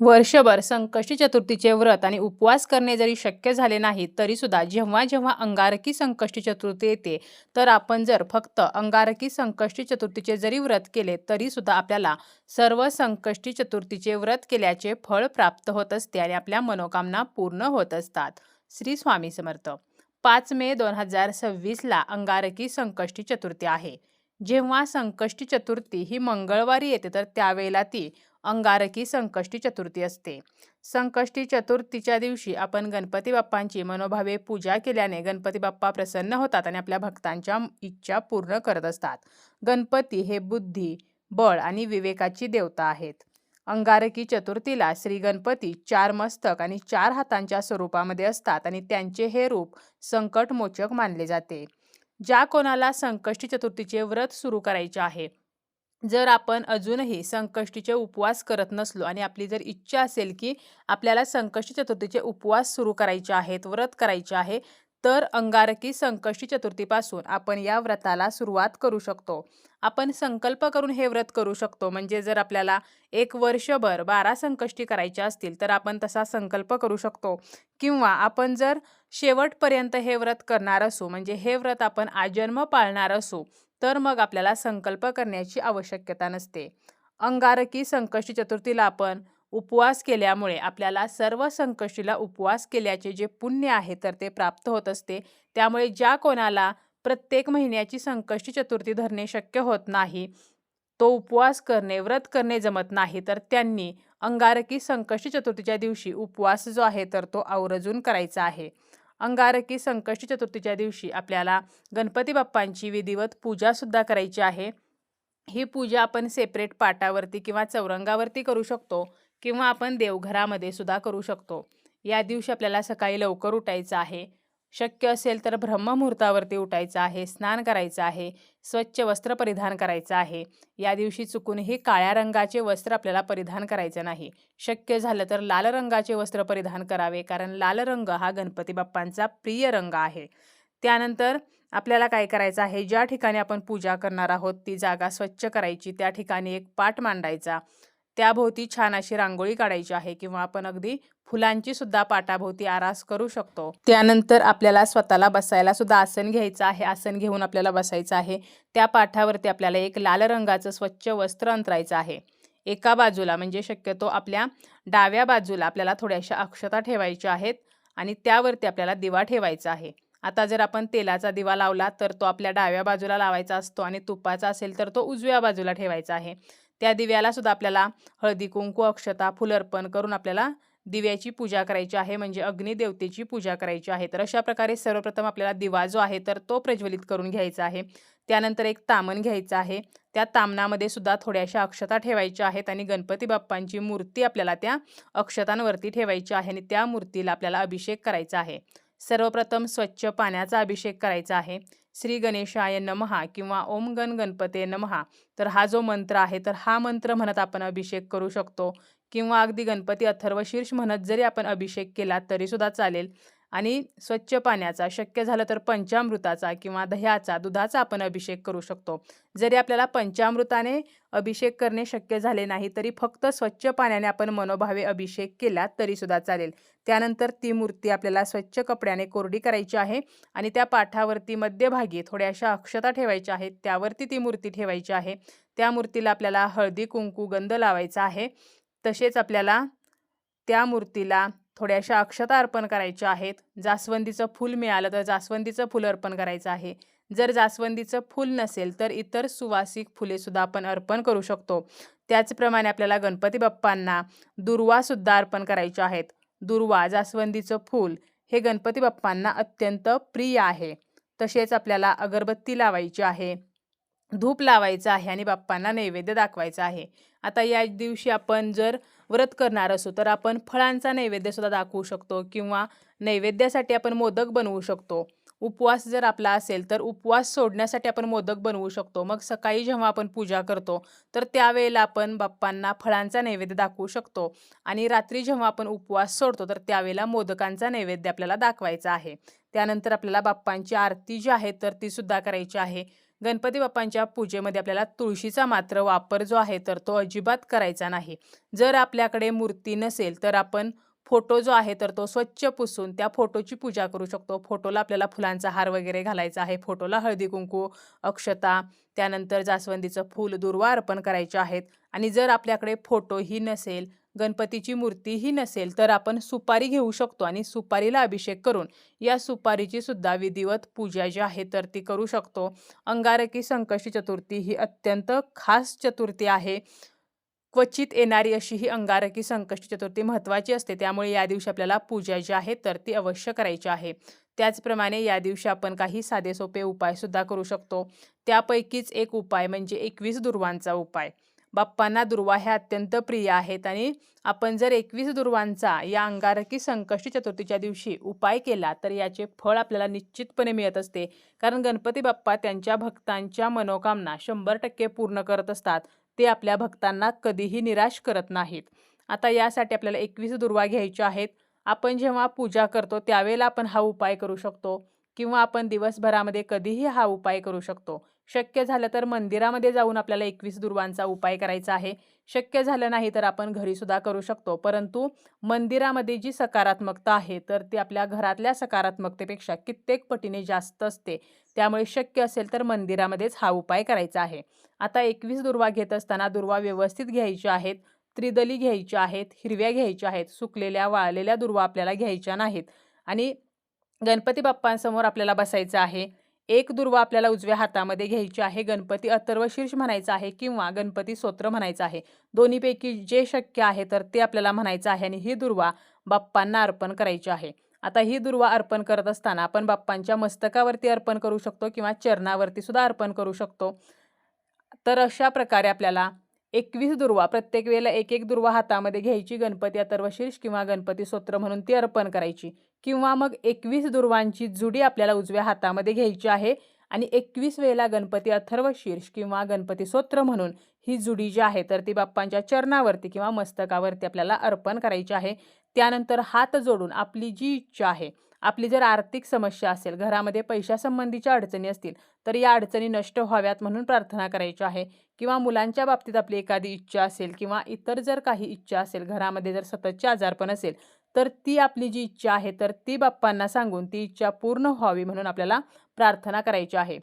वर्षभर संकष्टी चतुर्थीचे व्रत आणि उपवास करणे जरी शक्य झाले नाही तरी सुद्धा जेव्हा जेव्हा अंगारकी संकष्टी चतुर्थी येते तर आपण जर फक्त अंगारकी संकष्टी चतुर्थीचे जरी व्रत केले तरी सुद्धा आपल्याला सर्व संकष्टी चतुर्थीचे व्रत केल्याचे फळ प्राप्त होत असते आणि आपल्या मनोकामना पूर्ण होत असतात. श्री स्वामी समर्थ. 5 मे 2026 अंगारकी संकष्टी चतुर्थी आहे. जेव्हा संकष्टी चतुर्थी ही मंगळवारी येते तर त्यावेळेला ती अंगारकी संकष्टी चतुर्थी असते. संकष्टी चतुर्थीच्या दिवशी आपण गणपती बाप्पांची मनोभावे पूजा केल्याने गणपती बाप्पा प्रसन्न होतात आणि आपल्या भक्तांच्या इच्छा पूर्ण करत असतात. गणपती हे बुद्धी, बळ आणि विवेकाची देवता आहेत. अंगारकी चतुर्थीला श्री गणपती 4 मस्तक आणि 4 हातांच्या स्वरूपामध्ये असतात आणि त्यांचे हे रूप संकटमोचक मानले जाते. ज्या कोणाला संकष्टी चतुर्थीचे व्रत सुरू करायचे आहे, जर आपण अजूनही संकष्टीचे उपवास करत नसलो आणि आपली जर इच्छा असेल की आपल्याला संकष्टी चतुर्थीचे उपवास सुरू करायचे आहेत, व्रत करायचे आहे, तर अंगारकी संकष्टी चतुर्थीपासून आपण या व्रताला सुरुवात करू शकतो. आपण संकल्प करून हे व्रत करू शकतो. म्हणजे जर आपल्याला 1 वर्षभर 12 संकष्टी करायच्या असतील तर आपण तसा संकल्प करू शकतो. किंवा आपण जर शेवटपर्यंत हे व्रत करणार असू, म्हणजे हे व्रत आपण आजन्म पाळणार असू, तर मग आपल्याला संकल्प करण्याची आवश्यकता नसते. अंगारकी संकष्टी चतुर्थीला आपण उपवास केल्यामुळे आपल्याला सर्व संकष्टीला उपवास केल्याचे जे पुण्य आहे तर ते प्राप्त होत असते. त्यामुळे ज्या कोणाला प्रत्येक महिन्याची संकष्टी चतुर्थी धरणे शक्य होत नाही, तो उपवास करणे, व्रत करणे जमत नाही, तर त्यांनी अंगारकी संकष्टी चतुर्थीच्या दिवशी उपवास जो आहे तर तो आवर्जून करायचा आहे. अंगारकी संकष्टी चतुर्थीच्या दिवशी आपल्याला गणपती बाप्पांची विधिवत पूजासुद्धा करायची आहे. ही पूजा आपण सेपरेट पाटावरती किंवा चौरंगावरती करू शकतो किंवा आपण देवघरामध्ये सुद्धा करू शकतो. या दिवशी आपल्याला सकाळी लवकर उठायचं आहे. शक्य असेल तर ब्रह्ममुहूर्तावरती उठायचं आहे, स्नान करायचं आहे, स्वच्छ वस्त्र परिधान करायचं आहे. या दिवशी चुकूनही काळ्या रंगाचे वस्त्र आपल्याला परिधान करायचे नाही. शक्य झालं तर लाल रंगाचे वस्त्र परिधान करावे, कारण लाल रंग हा गणपती बाप्पांचा प्रिय रंग आहे. त्यानंतर आपल्याला काय करायचं आहे, ज्या ठिकाणी आपण पूजा करणार आहोत ती जागा स्वच्छ करायची. त्या ठिकाणी एक पाट मांडायचा, त्याभोवती छान अशी रांगोळी काढायची आहे किंवा आपण अगदी फुलांची सुद्धा पाटाभोवती आरास करू शकतो. त्यानंतर आपल्याला स्वतःला बसायला सुद्धा आसन घ्यायचं आहे. आसन घेऊन आपल्याला बसायचं आहे. त्या पाठावरती आपल्याला एक लाल रंगाचं स्वच्छ वस्त्र अंथरायचं आहे. एका बाजूला म्हणजे शक्यतो आपल्या डाव्या बाजूला आपल्याला थोड्याशा अक्षता ठेवायच्या आहेत आणि त्यावरती आपल्याला दिवा ठेवायचा आहे. आता जर आपण तेलाचा दिवा लावला तर तो आपल्या डाव्या बाजूला लावायचा असतो आणि तुपाचा असेल तर तो उजव्या बाजूला ठेवायचा आहे. त्या दिव्याला सुद्धा आपल्याला हळदी कुंकू, अक्षता, फुल अर्पण करून आपल्याला दिव्याची पूजा करायची आहे, म्हणजे अग्निदेवतेची पूजा करायची आहे. तर अशा प्रकारे सर्वप्रथम आपल्याला दिवा जो आहे तर तो प्रज्वलित करून घ्यायचा आहे. त्यानंतर एक तामण घ्यायचं आहे. त्या तामणामध्ये सुद्धा थोड्याशा अक्षता ठेवायच्या आहेत आणि गणपती बाप्पांची मूर्ती आपल्याला त्या अक्षतांवरती ठेवायची आहे आणि त्या मूर्तीला आपल्याला अभिषेक करायचा आहे. सर्वप्रथम स्वच्छ पाण्याचा अभिषेक करायचा आहे. श्री गणेशाय नमः किंवा ओम गण गणपते नमः, तर हा जो मंत्र आहे तर हा मंत्र म्हणत आपण अभिषेक करू शकतो किंवा अगदी गणपती अथर्वशीर्ष म्हणत जरी आपण अभिषेक केला तरी सुद्धा चालेल. आणि स्वच्छ पाण्याचा, शक्य झालं तर पंचामृताचा किंवा दह्याचा, दुधाचा आपण अभिषेक करू शकतो. जरी आपल्याला पंचामृताने अभिषेक करणे शक्य झाले नाही तरी फक्त स्वच्छ पाण्याने आपण मनोभावे अभिषेक केला तरी सुद्धा चालेल. त्यानंतर ती मूर्ती आपल्याला स्वच्छ कपड्याने कोरडी करायची आहे आणि त्या पाठावरती मध्यभागी थोड्याशा अक्षता ठेवायच्या आहेत. त्यावरती ती मूर्ती ठेवायची आहे. त्या मूर्तीला आपल्याला हळदी कुंकू गंध लावायचा आहे. तसेच आपल्याला त्या मूर्तीला थोड्याशा अक्षता अर्पण करायच्या आहेत. जास्वंदीचं फूल मिळालं तर जास्वंदीचं फूल अर्पण करायचं आहे. जर जास्वंदीचं फूल नसेल तर इतर सुवासिक फुले सुद्धा आपण अर्पण करू शकतो. त्याचप्रमाणे आपल्याला गणपती बाप्पांना दुर्वा सुद्धा अर्पण करायचे आहेत. दुर्वा, जास्वंदीचं फूल हे गणपती बाप्पांना अत्यंत प्रिय आहे. तसेच आपल्याला अगरबत्ती लावायची आहे, धूप लावायचं आहे आणि बाप्पांना नैवेद्य दाखवायचा आहे. आता या दिवशी आपण जर व्रत करणार असू तर आपण फळांचा नैवेद्य सुद्धा दाखवू शकतो किंवा नैवेद्यासाठी आपण मोदक बनवू शकतो. उपवास जर आपला असेल तर उपवास सोडण्यासाठी आपण मोदक बनवू शकतो. मग सकाळी जेव्हा आपण पूजा करतो तर त्यावेळेला आपण बाप्पांना फळांचा नैवेद्य दाखवू शकतो आणि रात्री जेव्हा आपण उपवास सोडतो तर त्यावेळेला मोदकांचा नैवेद्य आपल्याला दाखवायचा आहे. त्यानंतर आपल्याला बाप्पांची आरती जी आहे तर ती सुद्धा करायची आहे. गणपती बाप्पांच्या पूजेमध्ये आपल्याला तुळशीचा मात्र वापर जो आहे तर तो अजिबात करायचा नाही. जर आपल्याकडे मूर्ती नसेल तर आपण फोटो जो आहे तर तो स्वच्छ पुसून त्या फोटोची पूजा करू शकतो. फोटोला आपल्याला फुलांचा हार वगैरे घालायचा आहे. फोटोला हळदी-कुंकू, अक्षता, त्यानंतर जास्वंदीचं फूल, दुर्वा अर्पण करायचे आहेत. आणि जर आपल्याकडे फोटोही नसेल, गणपतीची मूर्तीही नसेल, तर आपण सुपारी घेऊ शकतो आणि सुपारीला अभिषेक करून या सुपारीची सुद्धा विधिवत पूजा जी आहे तर ती करू शकतो. अंगारकी संकष्टी चतुर्थी ही अत्यंत खास चतुर्थी आहे. क्वचित येणारी अशी ही अंगारकी संकष्टी चतुर्थी महत्त्वाची असते. त्यामुळे या दिवशी आपल्याला पूजा जी आहे तर ती अवश्य करायची आहे. त्याचप्रमाणे या दिवशी आपण काही साधे-सोपे उपायसुद्धा करू शकतो. त्यापैकीच एक उपाय म्हणजे 21 दुर्वांचा उपाय. बाप्पांना दुर्वा ह्या अत्यंत प्रिय आहेत आणि आपण जर 21 दुर्वांचा या अंगारकी संकष्टी चतुर्थीच्या दिवशी उपाय केला तर याचे फळ आपल्याला निश्चितपणे मिळत असते. कारण गणपती बाप्पा त्यांच्या भक्तांच्या मनोकामना 100% पूर्ण करत असतात. ते आपल्या भक्तांना कधीही निराश करत नाहीत. आता यासाठी आपल्याला 21 दुर्वा घ्यायच्या आहेत. आपण जेव्हा पूजा करतो त्यावेळेला आपण हा उपाय करू शकतो किंवा आपण दिवसभरामध्ये कधीही हा उपाय करू शकतो. शक्य झालं तर मंदिरामध्ये जाऊन आपल्याला 21 दुर्वांचा उपाय करायचा आहे. शक्य झालं नाही तर आपण घरीसुद्धा करू शकतो. परंतु मंदिरामध्ये जी सकारात्मकता आहे तर ती आपल्या घरातल्या सकारात्मकतेपेक्षा कित्येक पटीने जास्त असते. त्यामुळे शक्य असेल तर मंदिरामध्येच हा उपाय करायचा आहे. आता 21 दुर्वा घेत असताना दुर्वा व्यवस्थित घ्यायच्या आहेत. त्रिदली घ्यायच्या आहेत, हिरव्या घ्यायच्या आहेत. सुकलेल्या, वाळलेल्या दुर्वा आपल्याला घ्यायच्या नाहीत आणि गणपती बाप्पांसमोर आपल्याला बसायचं आहे. एक दुर्वा आपल्याला उजव्या हातामध्ये घ्यायची आहे. गणपती अथर्वशीर्ष म्हणायचं आहे किंवा गणपती स्तोत्र म्हणायचं आहे. दोन्हीपैकी जे शक्य आहे तर ते आपल्याला म्हणायचं आहे आणि ही दुर्वा बाप्पांना अर्पण करायची आहे. आता ही दुर्वा अर्पण करत असताना आपण बाप्पांच्या मस्तकावरती अर्पण करू शकतो किंवा चरणावरती सुद्धा अर्पण करू शकतो. तर अशा प्रकारे आपल्याला 21 दुर्वा प्रत्येक वेळेला एक दुर्वा हातामध्ये घ्यायची. गणपती अथर्वशीर्ष किंवा गणपती स्तोत्र म्हणून ती अर्पण करायची किंवा मग 21 दुर्वांची जुडी आपल्याला उजव्या हातामध्ये घ्यायची आहे आणि 21 वेळेला गणपती अथर्वशीर्ष किंवा गणपती स्तोत्र म्हणून ही जुडी जी आहे तर ती बाप्पांच्या चरणावरती किंवा मस्तकावरती आपल्याला अर्पण करायची आहे. त्यानंतर हात जोडून आपली जी इच्छा आहे, आपली जर आर्थिक समस्या असेल, घरामध्ये पैशासंबंधीच्या अडचणी असतील, तर या अडचणी नष्ट व्हाव्यात म्हणून प्रार्थना करायची आहे किंवा मुलांच्या बाबतीत आपली एखादी इच्छा असेल किंवा इतर जर काही इच्छा असेल, घरामध्ये जर सततचे आजारपण असेल, तर ती आपली जी इच्छा आहे तर ती बाप्पांना सांगून ती इच्छा पूर्ण व्हावी म्हणून आपल्याला प्रार्थना करायची आहे.